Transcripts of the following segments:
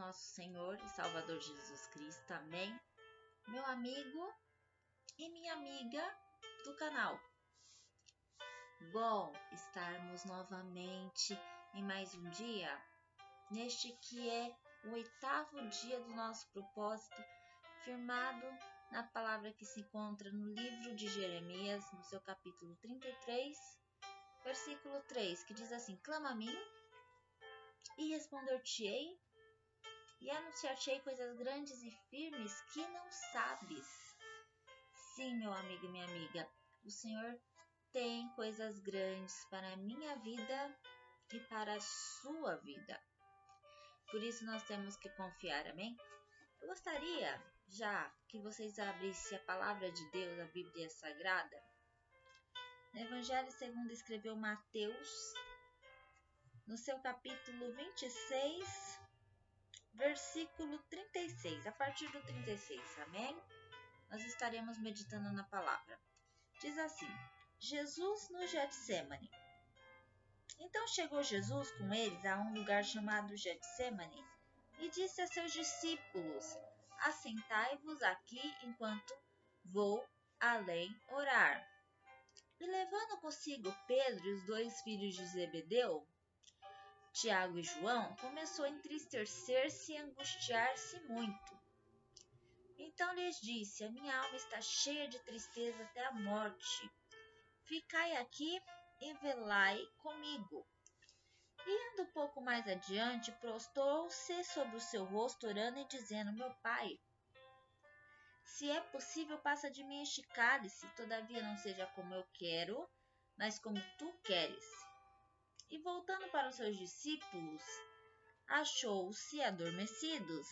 nosso Senhor e Salvador Jesus Cristo. Amém? Meu amigo e minha amiga do canal. Bom estarmos novamente em mais um dia, neste que é o 8º dia do nosso propósito, firmado na palavra que se encontra no livro de Jeremias, no seu capítulo 33, versículo 3, que diz assim: clama a mim e responder-te-ei e anunciar-te-ei coisas grandes e firmes que não sabes. Sim, meu amigo e minha amiga, o Senhor tem coisas grandes para a minha vida e para a sua vida. Por isso nós temos que confiar, amém? Eu gostaria já que vocês abrissem a palavra de Deus, a Bíblia Sagrada, no Evangelho segundo escreveu Mateus, no seu capítulo 26, versículo 36, a partir do 36, amém? Nós estaremos meditando na palavra. Diz assim: Jesus no Getsemane. Então chegou Jesus com eles a um lugar chamado Getsemane e disse a seus discípulos: assentai-vos aqui enquanto vou além orar. E levando consigo Pedro e os 2 filhos de Zebedeu, Tiago e João, começou a entristecer-se e angustiar-se muito. Então lhes disse: a minha alma está cheia de tristeza até a morte. Ficai aqui e velai comigo. E indo um pouco mais adiante, prostrou-se sobre o seu rosto, orando e dizendo: meu Pai, se é possível, passa de mim este cálice, todavia não seja como eu quero, mas como tu queres. E voltando para os seus discípulos, achou-se adormecidos,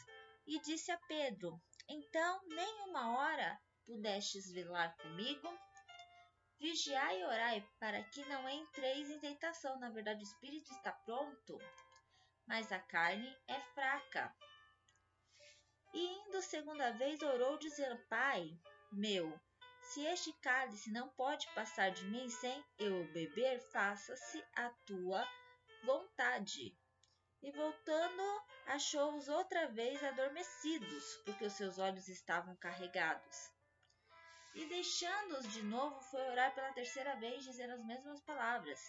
e disse a Pedro: então nem uma hora pudestes velar comigo? Vigiai e orai, para que não entreis em tentação. Na verdade, o espírito está pronto, mas a carne é fraca. E indo segunda vez, orou, dizendo: Pai meu, se este cálice não pode passar de mim sem eu beber, faça-se a tua vontade. E voltando, achou-os outra vez adormecidos, porque os seus olhos estavam carregados. E deixando-os de novo, foi orar pela 3ª vez, dizendo as mesmas palavras.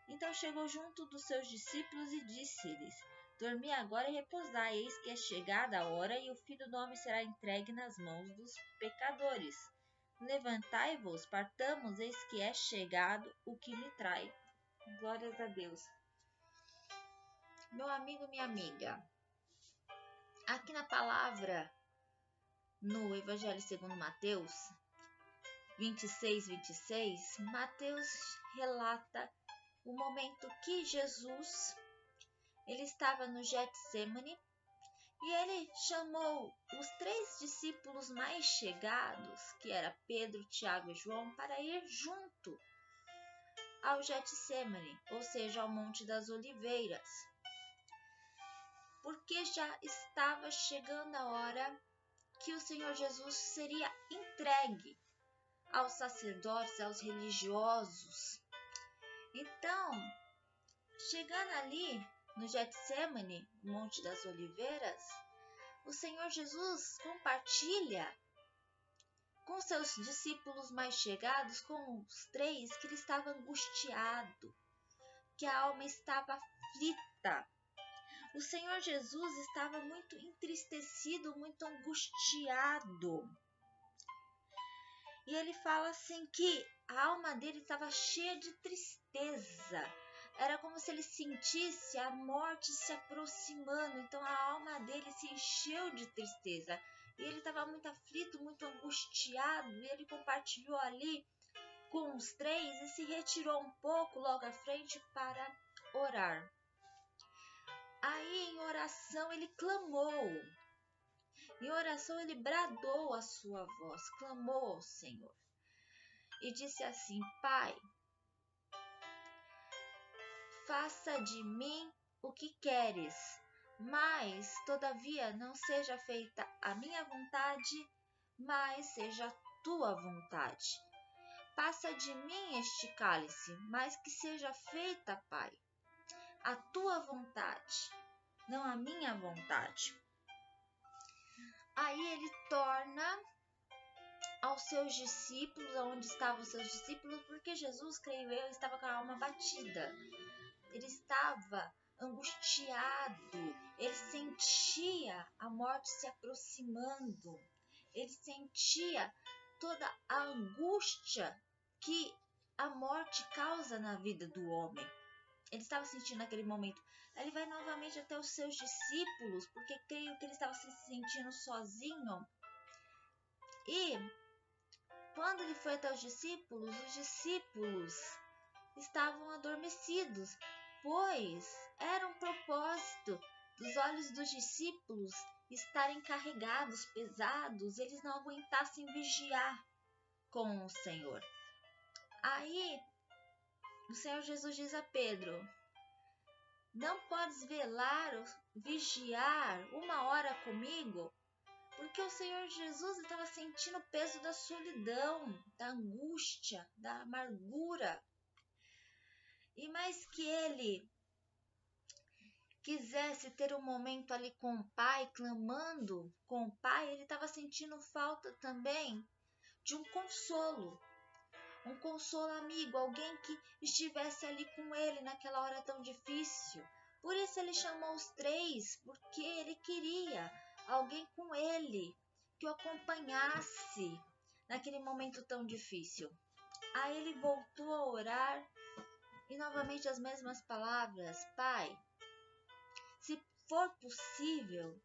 Então chegou junto dos seus discípulos e disse-lhes: dormi agora e repousai, eis que é chegada a hora e o Filho do Homem será entregue nas mãos dos pecadores. Levantai-vos, partamos, eis que é chegado o que me trai. Glórias a Deus. Meu amigo, minha amiga, aqui na palavra, no Evangelho segundo Mateus 26, Mateus relata o momento que Jesus ele estava no Getsemane e ele chamou os 3 discípulos mais chegados, que era Pedro, Tiago e João, para ir junto ao Getsemane, ou seja, ao Monte das Oliveiras, porque já estava chegando a hora que o Senhor Jesus seria entregue aos sacerdotes, aos religiosos. Então, chegando ali no Getsemane, Monte das Oliveiras, o Senhor Jesus compartilha com seus discípulos mais chegados, com os 3, que ele estava angustiado, que a alma estava aflita. O Senhor Jesus estava muito entristecido, muito angustiado. E ele fala assim que a alma dele estava cheia de tristeza. Era como se ele sentisse a morte se aproximando. Então a alma dele se encheu de tristeza. E ele estava muito aflito, muito angustiado. E ele compartilhou ali com os 3 e se retirou um pouco logo à frente para orar. Aí em oração ele clamou. Em oração ele bradou a sua voz, clamou ao Senhor. E disse assim: Pai, faça de mim o que queres, mas, todavia, não seja feita a minha vontade, mas seja a tua vontade. Passa de mim este cálice, mas que seja feita, Pai, a tua vontade, não a minha vontade. Aí ele torna aos seus discípulos, aonde estavam os seus discípulos, porque Jesus, creio eu, estava com a alma batida. Ele estava angustiado, ele sentia a morte se aproximando, ele sentia toda a angústia que a morte causa na vida do homem. Ele estava sentindo naquele momento. Ele vai novamente até os seus discípulos, porque creio que ele estava se sentindo sozinho. E quando ele foi até os discípulos estavam adormecidos, pois era um propósito dos olhos dos discípulos estarem carregados, pesados, eles não aguentassem vigiar com o Senhor. Aí o Senhor Jesus diz a Pedro: não podes velar ou vigiar 1 hora comigo? Porque o Senhor Jesus estava sentindo o peso da solidão, da angústia, da amargura. E mais que ele quisesse ter um momento ali com o Pai, clamando com o Pai, ele estava sentindo falta também de um consolo amigo, alguém que estivesse ali com ele naquela hora tão difícil. Por isso ele chamou os 3, porque ele queria alguém com ele, que o acompanhasse naquele momento tão difícil. Aí ele voltou a orar e novamente as mesmas palavras: Pai, se for possível,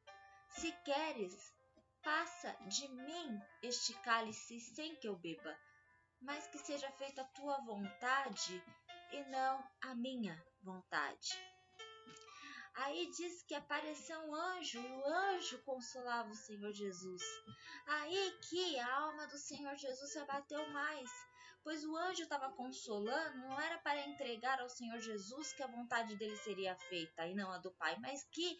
se queres, passa de mim este cálice sem que eu beba, mas que seja feita a tua vontade e não a minha vontade. Aí diz que apareceu um anjo e o anjo consolava o Senhor Jesus. Aí que a alma do Senhor Jesus se abateu mais, pois o anjo estava consolando, não era para entregar ao Senhor Jesus que a vontade dele seria feita e não a do Pai, mas que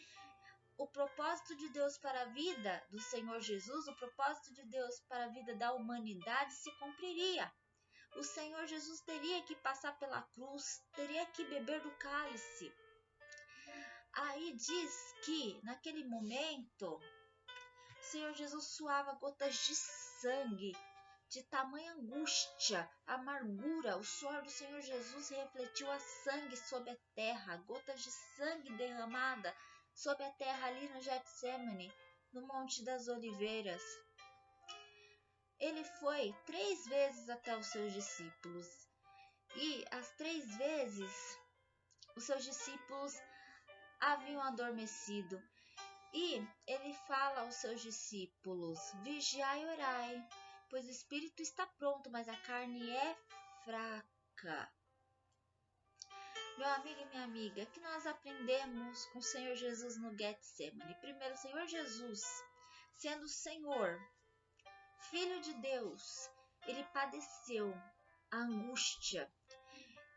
o propósito de Deus para a vida do Senhor Jesus, o propósito de Deus para a vida da humanidade se cumpriria. O Senhor Jesus teria que passar pela cruz, teria que beber do cálice. Aí diz que, naquele momento, o Senhor Jesus suava gotas de sangue, de tamanha angústia, amargura. O suor do Senhor Jesus refletiu a sangue sobre a terra, gotas de sangue derramada sobre a terra ali no Getsemane, no Monte das Oliveiras. Ele foi 3 vezes até os seus discípulos e as 3 vezes os seus discípulos haviam adormecido. E ele fala aos seus discípulos: vigiai e orai, pois o espírito está pronto, mas a carne é fraca. Meu amigo e minha amiga, que nós aprendemos com o Senhor Jesus no Getsemane? Primeiro, o Senhor Jesus, sendo o Senhor, Filho de Deus, ele padeceu a angústia,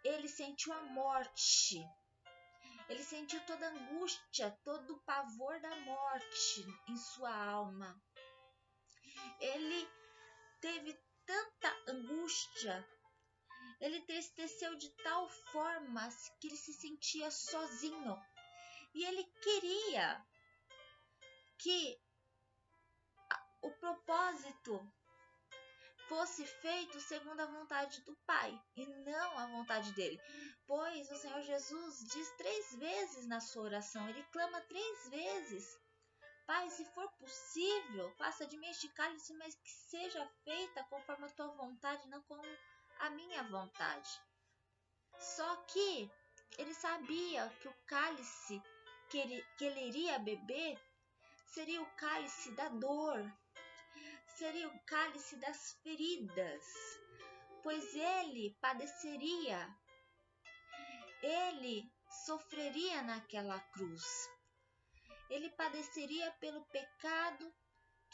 ele sentiu a morte, ele sentiu toda a angústia, todo o pavor da morte em sua alma. Ele teve tanta angústia, ele entristeceu de tal forma que ele se sentia sozinho. E ele queria que o propósito fosse feito segundo a vontade do Pai e não a vontade dele. Pois o Senhor Jesus diz 3 vezes na sua oração, ele clama 3 vezes: Pai, se for possível, passa de mim este cálice, mas que seja feita conforme a tua vontade, não como a minha vontade. Só que ele sabia que o cálice que ele iria beber seria o cálice da dor, seria o cálice das feridas, pois ele padeceria, ele sofreria naquela cruz, ele padeceria pelo pecado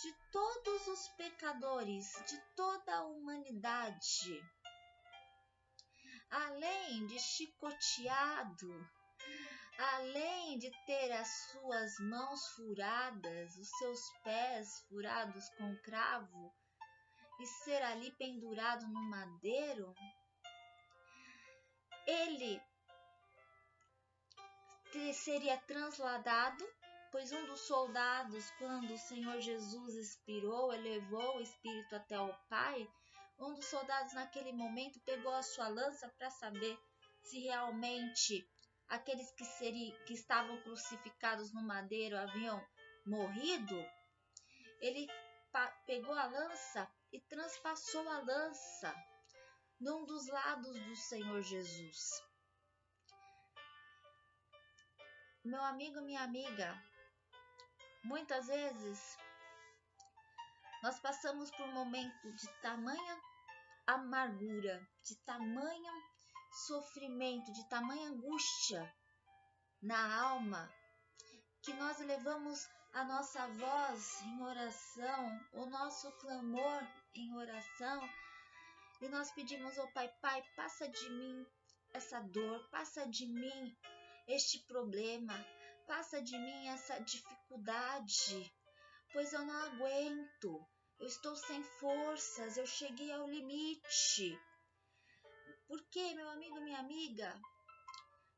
de todos os pecadores, de toda a humanidade. Além de chicoteado, além de ter as suas mãos furadas, os seus pés furados com cravo e ser ali pendurado no madeiro, ele seria transladado Pois um dos soldados, quando o Senhor Jesus expirou, elevou o espírito até o Pai, um dos soldados naquele momento pegou a sua lança para saber se realmente aqueles que estavam crucificados no madeiro haviam morrido. Ele pegou a lança e transpassou a lança num dos lados do Senhor Jesus. Meu amigo, minha amiga, muitas vezes nós passamos por um momento de tamanha amargura, de tamanho sofrimento, de tamanha angústia na alma, que nós elevamos a nossa voz em oração, o nosso clamor em oração, e nós pedimos ao Pai: Pai, passa de mim essa dor, passa de mim este problema, passa de mim essa dificuldade, pois eu não aguento, eu estou sem forças, eu cheguei ao limite. Porque, meu amigo, minha amiga,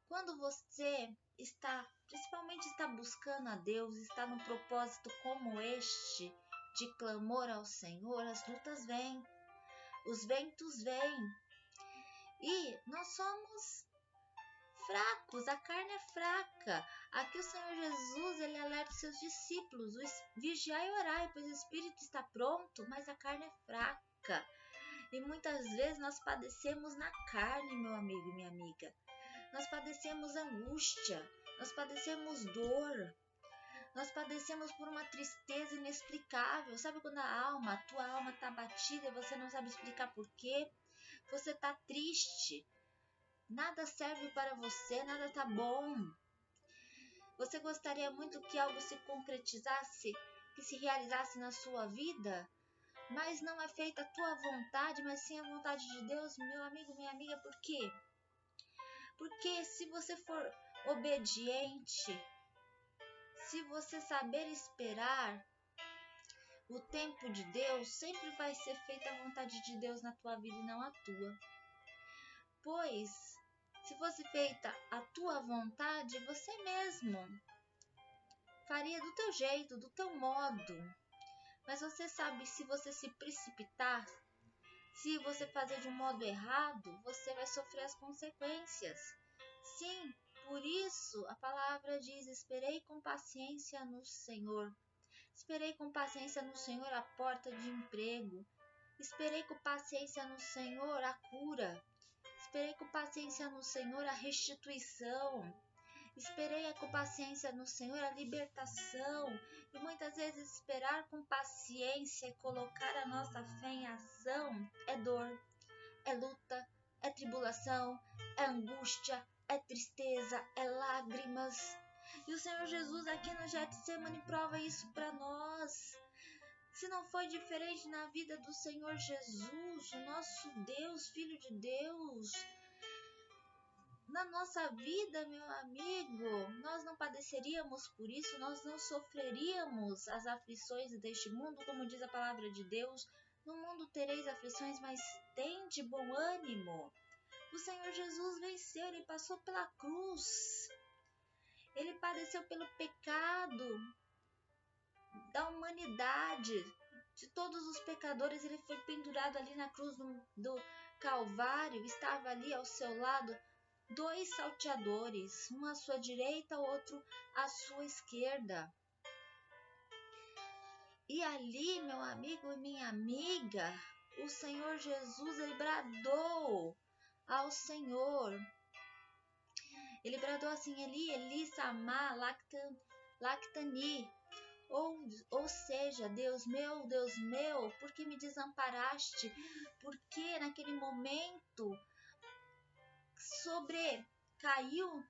quando você principalmente está buscando a Deus, está num propósito como este, de clamor ao Senhor, as lutas vêm, os ventos vêm, e nós somos fracos, a carne é fraca. Aqui o Senhor Jesus, ele alerta os seus discípulos: vigiai e orai, pois o espírito está pronto, mas a carne é fraca. E muitas vezes nós padecemos na carne, meu amigo e minha amiga. Nós padecemos angústia, nós padecemos dor, nós padecemos por uma tristeza inexplicável. Sabe quando a tua alma está abatida e você não sabe explicar por quê? Você está triste, nada serve para você, nada está bom. Você gostaria muito que algo se concretizasse, que se realizasse na sua vida? Mas não é feita a tua vontade, mas sim a vontade de Deus, meu amigo, minha amiga. Por quê? Porque se você for obediente, se você saber esperar o tempo de Deus, sempre vai ser feita a vontade de Deus na tua vida e não a tua. Pois, se fosse feita a tua vontade, você mesmo faria do teu jeito, do teu modo. Mas você sabe, se você se precipitar, se você fazer de um modo errado, você vai sofrer as consequências. Sim, por isso a palavra diz: esperei com paciência no Senhor. Esperei com paciência no Senhor a porta de emprego. Esperei com paciência no Senhor a cura. Esperei com paciência no Senhor a restituição. Esperei com paciência no Senhor a libertação. E muitas vezes esperar com paciência e colocar a nossa fé em ação é dor, é luta, é tribulação, é angústia, é tristeza, é lágrimas. E o Senhor Jesus aqui no Getsemane prova isso para nós. Se não foi diferente na vida do Senhor Jesus, o nosso Deus, Filho de Deus, na nossa vida, meu amigo, nós não padeceríamos por isso, nós não sofreríamos as aflições deste mundo, como diz a palavra de Deus: no mundo tereis aflições, mas tende bom ânimo. O Senhor Jesus venceu, ele passou pela cruz, ele padeceu pelo pecado da humanidade, de todos os pecadores. Ele foi pendurado ali na cruz do Calvário, estava ali ao seu lado 2 salteadores, um à sua direita, outro à sua esquerda. E ali, meu amigo e minha amiga, o Senhor Jesus, ele bradou ao Senhor. Ele bradou assim: Eli, Eli, sama lactani. Ou seja, Deus meu, por que me desamparaste? Porque naquele momento sobrecaiu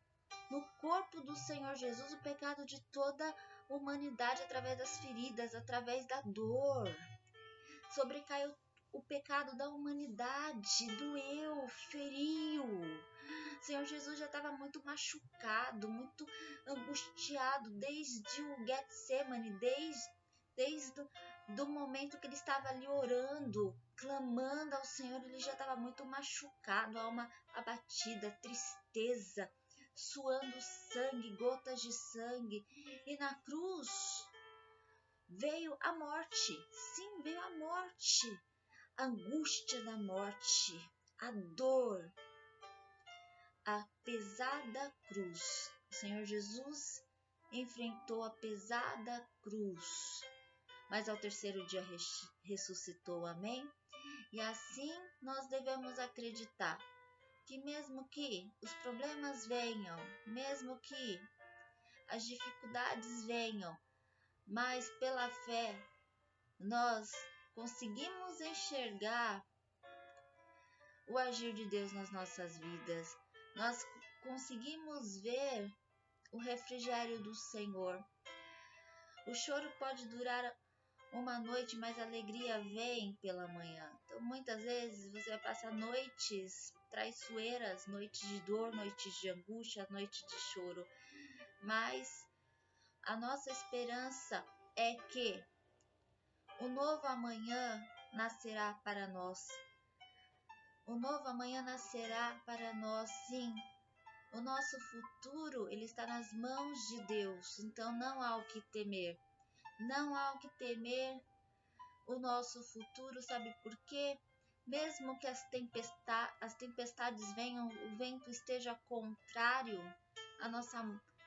no corpo do Senhor Jesus o pecado de toda a humanidade através das feridas, através da dor. Sobrecaiu o pecado da humanidade, doeu, feriu. O Senhor Jesus já estava muito machucado, muito angustiado desde o Getsemane, desde do momento que ele estava ali orando, clamando ao Senhor. Ele já estava muito machucado, alma abatida, tristeza, suando sangue, gotas de sangue. E na cruz veio a morte. Sim, veio a morte. A angústia da morte, a dor, a pesada cruz. O Senhor Jesus enfrentou a pesada cruz, mas ao terceiro dia ressuscitou, amém? E assim nós devemos acreditar que mesmo que os problemas venham, mesmo que as dificuldades venham, mas pela fé nós conseguimos enxergar o agir de Deus nas nossas vidas. Nós conseguimos ver o refrigério do Senhor. O choro pode durar uma noite, mas a alegria vem pela manhã. Então, muitas vezes você vai passar noites traiçoeiras, noites de dor, noites de angústia, noites de choro. Mas a nossa esperança é que o novo amanhã nascerá para nós. O novo amanhã nascerá para nós, sim. O nosso futuro, ele está nas mãos de Deus. Então não há o que temer. Não há o que temer o nosso futuro, sabe por quê? Mesmo que as tempestades venham, o vento esteja contrário, a nossa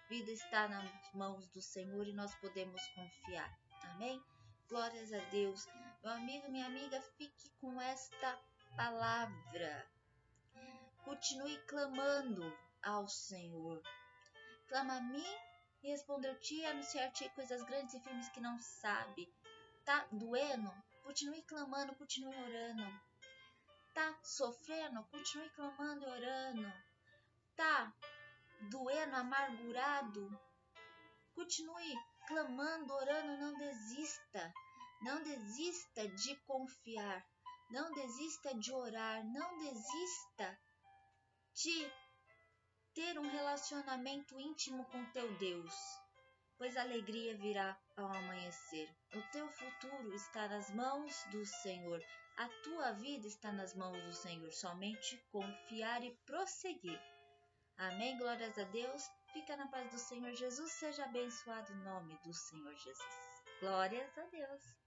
vida está nas mãos do Senhor e nós podemos confiar. Amém? Glórias a Deus. Meu amigo, minha amiga, fique com esta palavra. Continue clamando ao Senhor. Clama a mim e responder-te, anunciar-te coisas grandes e firmes que não sabe. Tá doendo? Continue clamando, continue orando. Tá sofrendo? Continue clamando e orando. Tá doendo, amargurado? Continue clamando, orando, não desista. Não desista de confiar. Não desista de orar. Não desista de ter um relacionamento íntimo com teu Deus, pois a alegria virá ao amanhecer. O teu futuro está nas mãos do Senhor. A tua vida está nas mãos do Senhor. Somente confiar e prosseguir. Amém? Glórias a Deus. Fica na paz do Senhor Jesus. Seja abençoado em nome do Senhor Jesus. Glórias a Deus.